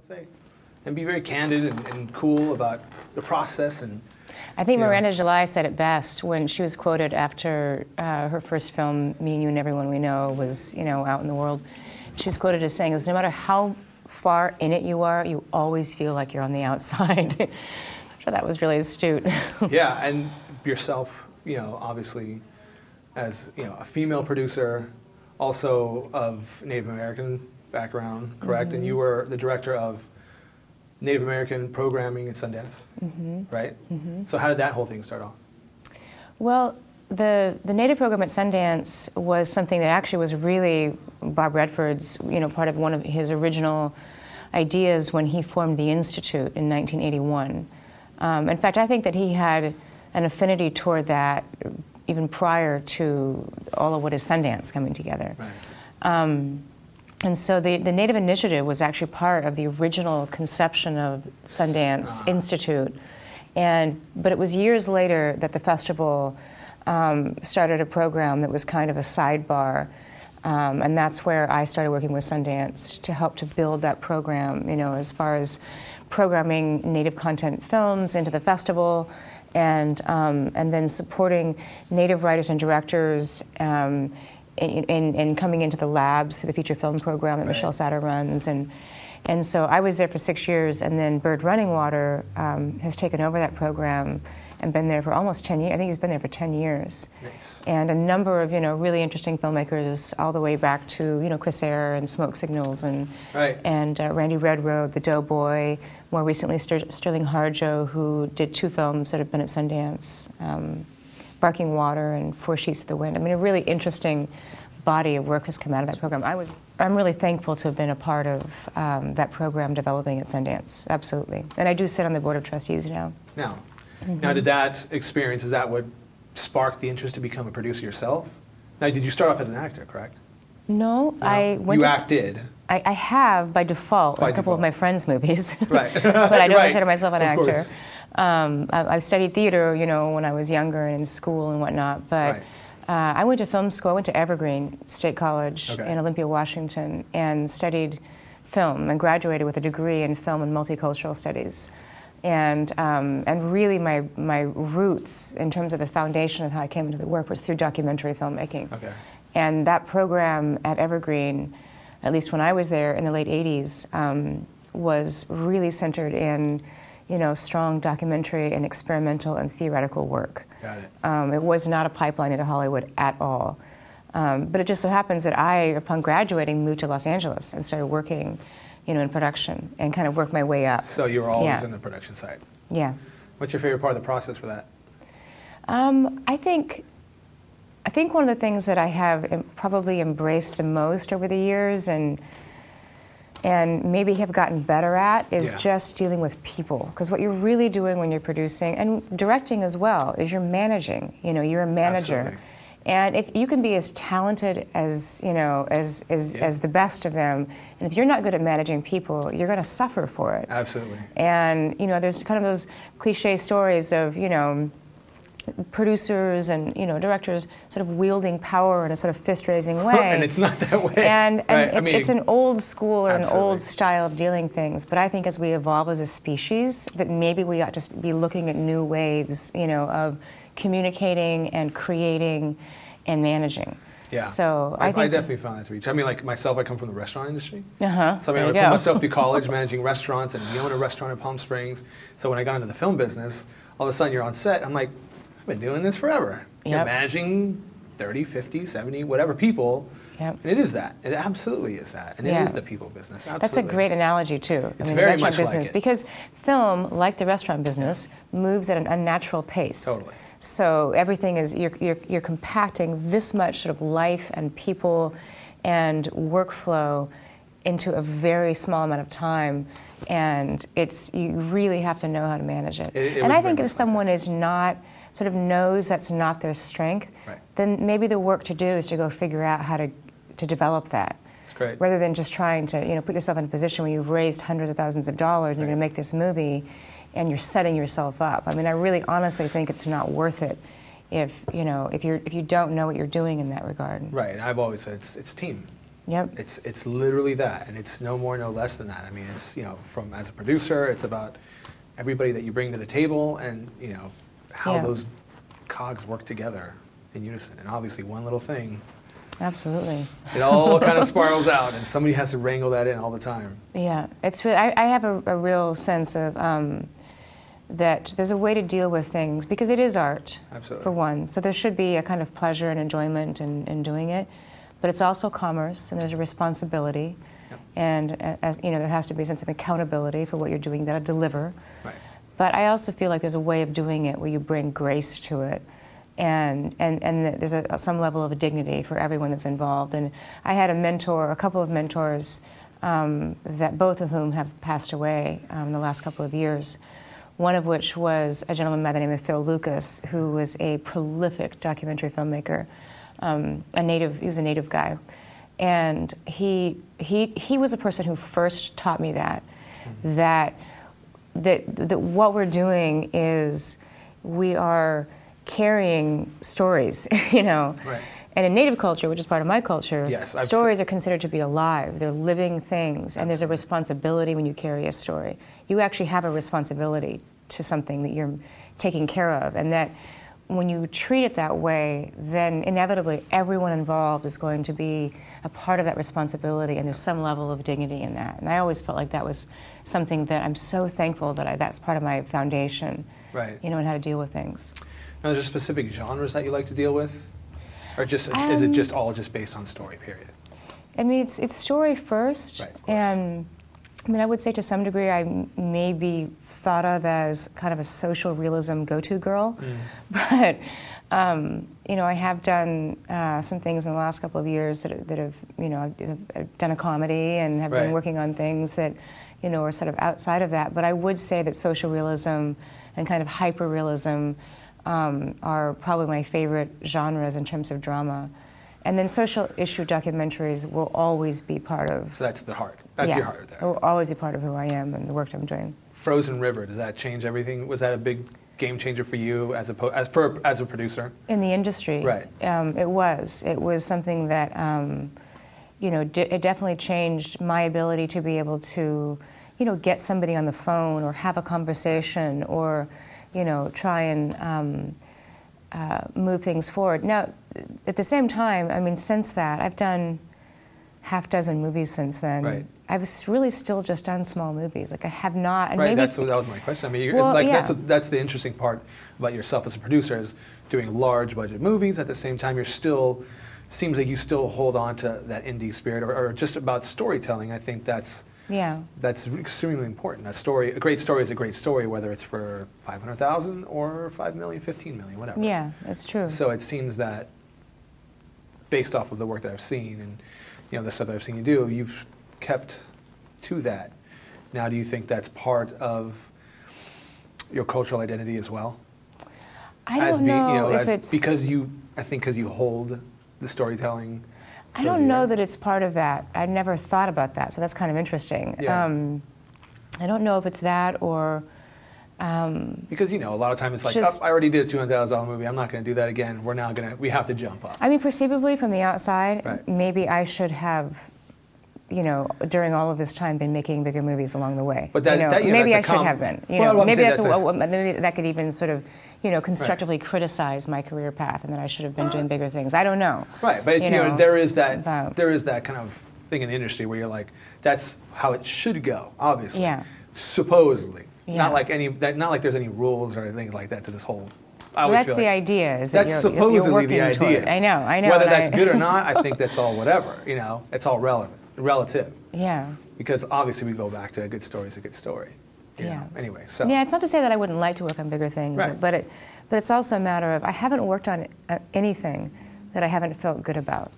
say, and be very candid and cool about the process. And I think Miranda July said it best when she was quoted after her first film, Me and You and Everyone We Know, was out in the world. She was quoted as saying, "No matter how far in it you are, you always feel like you're on the outside." So that was really astute. Yeah, and yourself, obviously, as a female producer, also of Native American background, correct? Mm-hmm. And you were the director of Native American programming at Sundance, mm-hmm. right? Mm-hmm. So how did that whole thing start off? Well, the Native program at Sundance was something that actually was really Bob Redford's, part of one of his original ideas when he formed the Institute in 1981. In fact, I think that he had an affinity toward that even prior to all of what is Sundance coming together. Right. And so the Native Initiative was actually part of the original conception of Sundance Institute. But it was years later that the festival started a program that was kind of a sidebar. And that's where I started working with Sundance to help to build that program, as far as programming Native content films into the festival, and then supporting Native writers and directors in coming into the labs through the feature film program that Michelle Satter runs. And so I was there for 6 years, and then Bird Running Water has taken over that program and been there for almost 10 years. I think he's been there for 10 years. Nice. And a number of, really interesting filmmakers all the way back to, Chris Eyre and Smoke Signals and Randy Redroad, The Doughboy, more recently Sterling Harjo, who did 2 films that have been at Sundance, Barking Water and Four Sheets of the Wind. I mean, a really interesting body of work has come out of that program. I'm really thankful to have been a part of that program developing at Sundance, absolutely. And I do sit on the Board of Trustees now. Now, did that experience, is that what sparked the interest to become a producer yourself? Now, did you start off as an actor, correct? No, I went You acted? I have, by default, a couple of my friends' movies. Right. But I don't consider myself an actor. I studied theater, when I was younger and in school and whatnot. But I went to film school. I went to Evergreen State College in Olympia, Washington, and studied film and graduated with a degree in film and multicultural studies. And really my roots in terms of the foundation of how I came into the work was through documentary filmmaking. Okay. And that program at Evergreen, at least when I was there in the late 80s, was really centered in, strong documentary and experimental and theoretical work. Got it. It was not a pipeline into Hollywood at all. But it just so happens that I, upon graduating, moved to Los Angeles and started working in production and kind of worked my way up. So you were always in the production side? Yeah. What's your favorite part of the process for that? I think one of the things that I have probably embraced the most over the years and maybe have gotten better at is just dealing with people. Because what you're really doing when you're producing, and directing as well, is you're managing. You're a manager. Absolutely. And if you can be as talented as as the best of them, and if you're not good at managing people, you're going to suffer for it. Absolutely. And there's kind of those cliche stories of producers and directors sort of wielding power in a sort of fist-raising way. And it's not that way. And it's an old school or an old style of dealing things. But I think as we evolve as a species, that maybe we ought to be looking at new waves, of communicating and creating and managing. Yeah. So I definitely found that to be true. I mean, like myself, I come from the restaurant industry. So I put myself through college managing restaurants, and we own a restaurant in Palm Springs. So when I got into the film business, all of a sudden you're on set. I'm like, I've been doing this forever. You're managing 30, 50, 70, whatever people. Yep. And it is that. It absolutely is that. And it is the people business. Absolutely. That's a great analogy, too. It's very much business, like it. Because film, like the restaurant business, moves at an unnatural pace. Totally. So everything is, you're compacting this much sort of life and people and workflow into a very small amount of time. And you really have to know how to manage it. And I think if someone is not, sort of knows that's not their strength, then maybe the work to do is to go figure out how to develop that. That's great. Rather than just trying to put yourself in a position where you've raised hundreds of thousands of dollars and you're going to make this movie and you're setting yourself up. I mean, I really honestly think it's not worth it if you don't know what you're doing in that regard. Right. I've always said it's team. Yep. It's literally that, and it's no more, no less than that. I mean, it's, from as a producer, it's about everybody that you bring to the table, and how those cogs work together in unison. And obviously, one little thing. Absolutely. It all kind of spirals out, and somebody has to wrangle that in all the time. Yeah, it's really, I have a real sense of that there's a way to deal with things, because it is art, Absolutely. For one. So there should be a kind of pleasure and enjoyment in doing it, but it's also commerce, and there's a responsibility, and there has to be a sense of accountability for what you're doing. You got to deliver. Right. But I also feel like there's a way of doing it where you bring grace to it. And there's some level of dignity for everyone that's involved. And I had a couple of mentors, that both of whom have passed away in the last couple of years. One of which was a gentleman by the name of Phil Lucas, who was a prolific documentary filmmaker. He was a native guy, and he was the person who first taught me that what we're doing is we are carrying stories, Right. And in Native culture, which is part of my culture, yes, stories are considered to be alive. They're living things, and there's a responsibility when you carry a story. You actually have a responsibility to something that you're taking care of, and that when you treat it that way, then inevitably everyone involved is going to be a part of that responsibility, and there's some level of dignity in that. And I always felt like that was something that I'm so thankful that that's part of my foundation, right. And how to deal with things. Now, are there specific genres that you like to deal with? Or is it just all based on story, period? I mean, it's story first, right, and I would say to some degree I may be thought of as kind of a social realism go-to girl, but I have done some things in the last couple of years that have I've done a comedy and have been working on things that are sort of outside of that. But I would say that social realism and kind of hyper-realism are probably my favorite genres in terms of drama. And then social issue documentaries will always be part of... So that's the heart. That's your heart there. It will always be part of who I am and the work I'm doing. Frozen River, does that change everything? Was that a big game changer for you as a producer? In the industry? Right. It was. It was something that, it definitely changed my ability to be able to, get somebody on the phone or have a conversation or... try and move things forward. Now, at the same time, since that, I've done half dozen movies since then. Right. I've really still just done small movies. Like, I have not... And right, maybe, that was my question. That's the interesting part about yourself as a producer, is doing large budget movies. At the same time, seems like you still hold on to that indie spirit, or just about storytelling. I think that's extremely important. A great story is a great story, whether it's for 500,000 or 5 million, 15 million, whatever. Yeah, that's true. So it seems that, based off of the work that I've seen and the stuff that I've seen you do, you've kept to that. Now, do you think that's part of your cultural identity as well? I don't know if it's because you hold the storytelling. I don't know that it's part of that. I never thought about that, so that's kind of interesting. Yeah. I don't know if it's that or... because, a lot of times it's like, I already did a $200,000 movie, I'm not going to do that again, we have to jump up. Perceivably from the outside, right. Maybe I should have, during all of this time been making bigger movies along the way. But maybe I should have been. Maybe that could even sort of, constructively right. criticize my career path, and that I should have been doing bigger things. I don't know. Right, but there is that kind of thing in the industry where you're like, that's how it should go, obviously. Yeah. Supposedly. Yeah. Not like there's any rules or things like that to this whole. That's the idea. Is that that's you're supposedly working the idea. Toward. I know. Whether that's good or not, I think that's all whatever. It's all relative. Yeah. Because obviously we go back to a good story is a good story. Anyway, so. Yeah, it's not to say that I wouldn't like to work on bigger things, right. but it's also a matter of I haven't worked on anything that I haven't felt good about.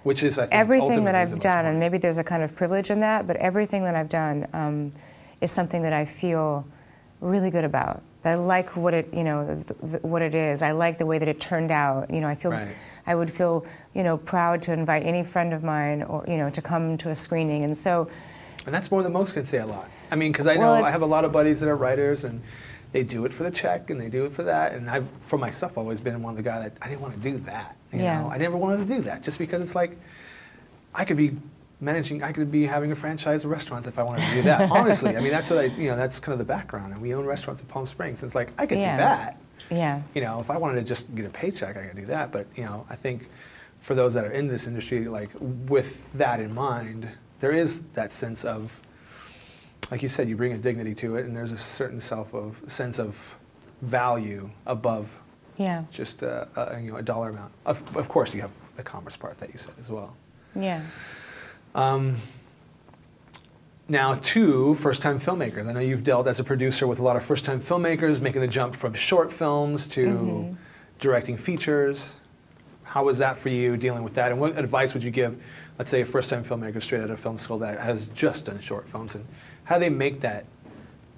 Which is, I think, everything that I've done, and maybe there's a kind of privilege in that, but everything that I've done is something that I feel really good about. I like what it, what it is. I like the way that it turned out. I feel, right. I would feel, proud to invite any friend of mine, or to come to a screening, and so. And that's more than most can say a lot. Because I know I have a lot of buddies that are writers, and they do it for the check, and they do it for that. And for myself, I've always been one of the guys that I didn't want to do that. I never wanted to do that, just because it's like I could be I could be having a franchise of restaurants if I wanted to do that. Honestly, I mean, that's what that's kind of the background. And we own restaurants in Palm Springs. It's like, I could do that. Yeah. If I wanted to just get a paycheck, I could do that. But, I think for those that are in this industry, like with that in mind, there is that sense of, like you said, you bring a dignity to it, and there's a certain sense of value above just a dollar amount. Of course, you have the commerce part that you said as well. Yeah. Now, to first-time filmmakers. I know you've dealt as a producer with a lot of first-time filmmakers, making the jump from short films to directing features. How was that for you, dealing with that? And what advice would you give, let's say, a first-time filmmaker straight out of film school that has just done short films, and how do they make that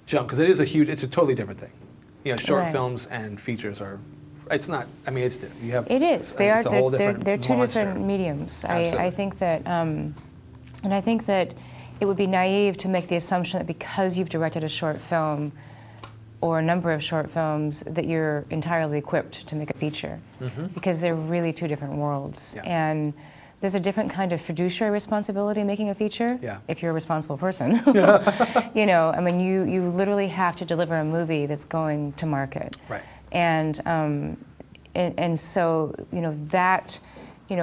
jump? Because it's a totally different thing. Short films and features are. It's not. I mean, it's different. You have. It is. They're two different mediums. I think that, and I think that it would be naive to make the assumption that because you've directed a short film or a number of short films that you're entirely equipped to make a feature, because they're really two different worlds. Yeah. And there's a different kind of fiduciary responsibility making a feature, if you're a responsible person. I mean, you literally have to deliver a movie that's going to market. Right. And so, that,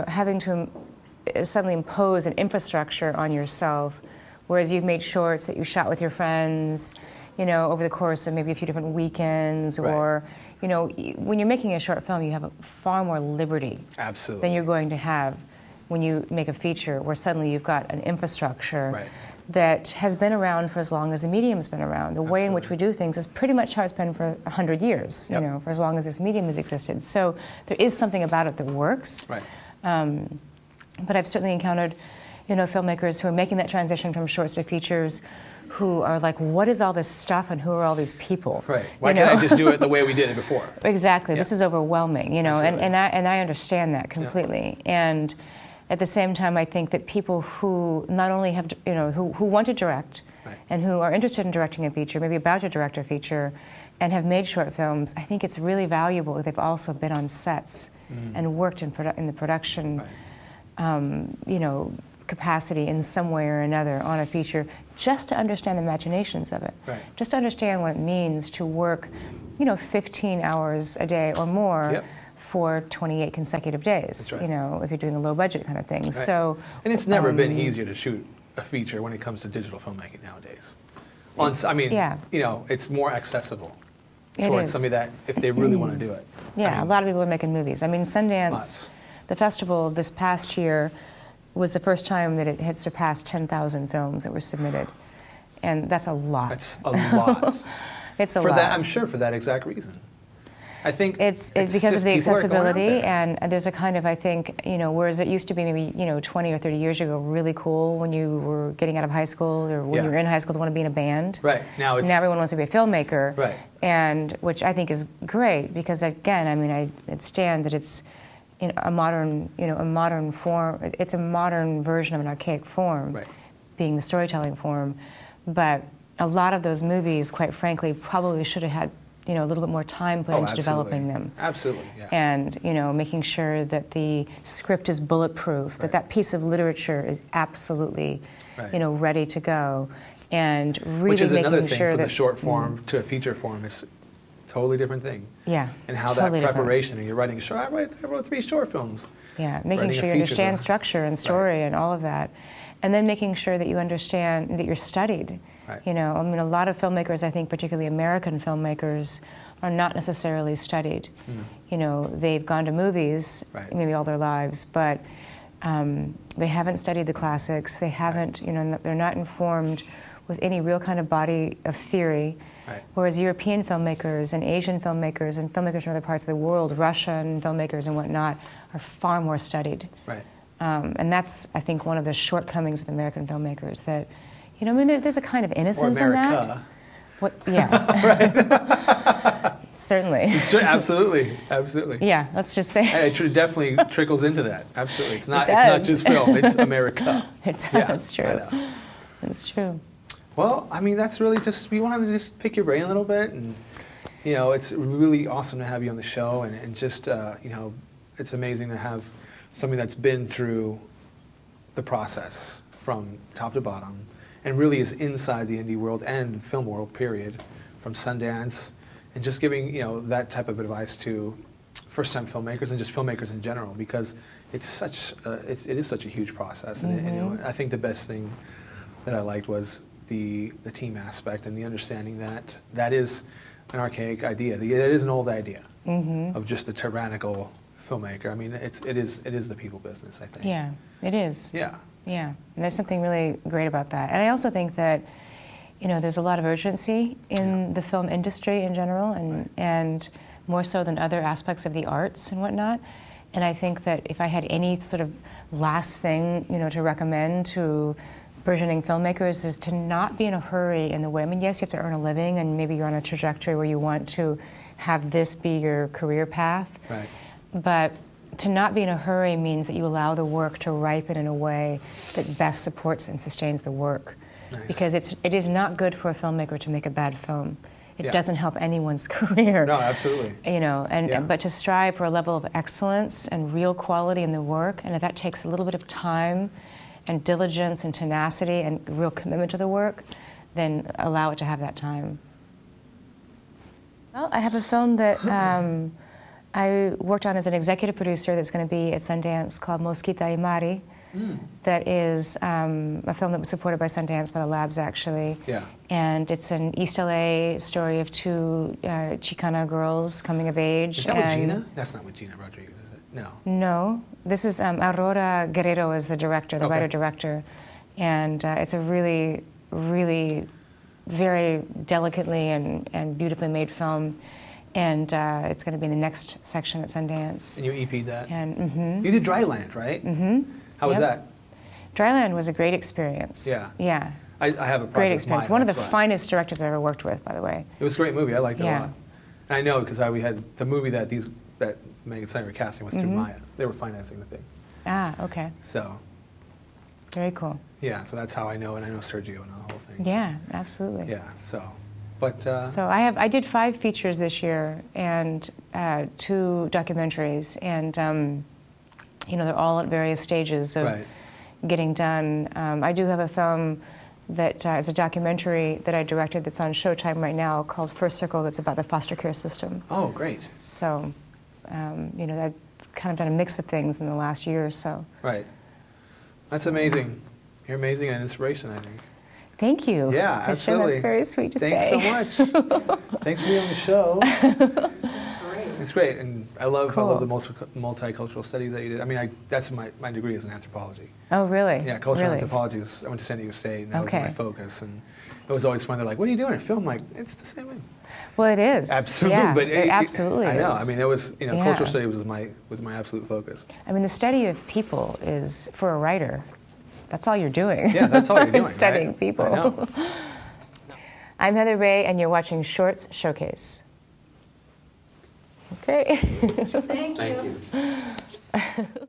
having to suddenly impose an infrastructure on yourself, whereas you've made shorts that you shot with your friends, over the course of maybe a few different weekends, or, when you're making a short film, you have far more liberty than you're going to have when you make a feature, where suddenly you've got an infrastructure that has been around for as long as the medium's been around. The way in which we do things is pretty much how it's been for 100 years, for as long as this medium has existed. So there is something about it that works. Right. But I've certainly encountered, filmmakers who are making that transition from shorts to features who are like, what is all this stuff and who are all these people? Right. Why can't I just do it the way we did it before? Exactly. This is overwhelming, and I understand that completely. And at the same time, I think that people who not only have, who want to direct and who are interested in directing a feature, maybe about to direct a feature, and have made short films, I think it's really valuable if they've also been on sets and worked in the production, capacity in some way or another on a feature, just to understand the machinations of it. Right. Just to understand what it means to work, 15 hours a day or more for 28 consecutive days, if you're doing a low budget kind of thing. Right. So, and it's never been easier to shoot a feature when it comes to digital filmmaking nowadays. It's more accessible towards somebody that, if they really want to do it. Yeah, a lot of people are making movies. I mean, Sundance, the festival this past year, was the first time that it had surpassed 10,000 films that were submitted. And that's a lot. That's a lot. It's a lot. I'm sure for that exact reason. I think it's because of the accessibility, and there's a kind of, I think, whereas it used to be maybe 20 or 30 years ago really cool when you were getting out of high school, or when you were in high school to want to be in a band. Right. Now everyone wants to be a filmmaker. Right. And which I think is great, because again, I mean, I stand that it's a modern form. It's a modern version of an archaic form, being the storytelling form. But a lot of those movies, quite frankly, probably should have had a little bit more time put into developing them. Absolutely, yeah. And making sure that the script is bulletproof, that piece of literature is absolutely ready to go, and really which is making another thing sure from that the short form to a feature form is totally different thing. Yeah. And how totally that preparation, and you're writing a short. I wrote 3 short films. Yeah, making sure you understand structure and story and all of that, and then making sure that you understand that you're studied. Right. I mean, a lot of filmmakers, I think, particularly American filmmakers, are not necessarily studied. They've gone to movies maybe all their lives, but they haven't studied the classics. They haven't, they're not informed with any real kind of body of theory. Right. Whereas European filmmakers and Asian filmmakers and filmmakers from other parts of the world, Russian filmmakers and whatnot, are far more studied. Right. And that's, I think, one of the shortcomings of American filmmakers, that, I mean, there's a kind of innocence in that. What? Yeah. Right. Certainly. Absolutely. Yeah, let's just say. It definitely trickles into that. Absolutely. It's not just film, it's America. It's true. It's true. Well, I mean, that's really we wanted to just pick your brain a little bit, and, it's really awesome to have you on the show, and just, it's amazing to have somebody that's been through the process from top to bottom, and really is inside the indie world and film world, period, from Sundance, and just giving that type of advice to first-time filmmakers and just filmmakers in general, because it's such it is such a huge process, and I think the best thing that I liked was the team aspect and the understanding that that is an archaic idea. It is an old idea of just the tyrannical filmmaker. I mean, it is the people business, I think. Yeah, it is. Yeah. Yeah, and there's something really great about that. And I also think that, there's a lot of urgency in the film industry in general, and more so than other aspects of the arts and whatnot. And I think that if I had any sort of last thing, to recommend to burgeoning filmmakers is to not be in a hurry in the way. I mean, yes, you have to earn a living, and maybe you're on a trajectory where you want to have this be your career path. Right. But to not be in a hurry means that you allow the work to ripen in a way that best supports and sustains the work. Nice. Because it is not good for a filmmaker to make a bad film. It doesn't help anyone's career. No, absolutely. But to strive for a level of excellence and real quality in the work, and if that takes a little bit of time and diligence and tenacity and real commitment to the work, then allow it to have that time. Well, I have a film that I worked on as an executive producer that's going to be at Sundance called Mosquita y Mari. That is a film that was supported by Sundance, by the Labs, actually. Yeah. And it's an East LA story of two Chicana girls coming of age. Is that with Gina? That's not with Gina Rodriguez, is it? No. No. This is Aurora Guerrero is the director, the writer-director. And it's a really, really very delicately and beautifully made film. And it's going to be in the next section at Sundance. And you EP'd that? And You did Dryland, right? How was that? Dryland was a great experience. Yeah. Yeah. I have a great experience. One of the finest directors I've ever worked with, by the way. It was a great movie. I liked it a lot. And I know because we had the movie that Megan Stein were casting was through Maya. They were financing the thing. Ah, okay. So. Very cool. Yeah. So that's how I know, and I know Sergio and the whole thing. Yeah, absolutely. Yeah. So. But, so I did 5 features this year and 2 documentaries, and they're all at various stages of getting done. I do have a film that is a documentary that I directed that's on Showtime right now called First Circle, that's about the foster care system. Oh, great. So, I've kind of done a mix of things in the last year or so. Right. That's amazing. You're amazing and an inspiration, I think. Thank you. Yeah, absolutely. That's very sweet to say. Thanks so much. Thanks for being on the show. It's great, and I love the multicultural studies that you did. I mean, that's my degree is in anthropology. Oh, really? Yeah, cultural anthropology. I went to San Diego State, and that was my focus. And it was always fun. They're like, "What are you doing in film?" I'm like, it's the same thing. Well, it is. Absolutely, yeah, but it absolutely is. I know. I mean, it was cultural study was my absolute focus. I mean, the study of people is for a writer. That's all you're doing. Yeah, that's all you're doing. Studying people. I know. I'm Heather Rae, and you're watching Shorts Showcase. Okay. Thank you.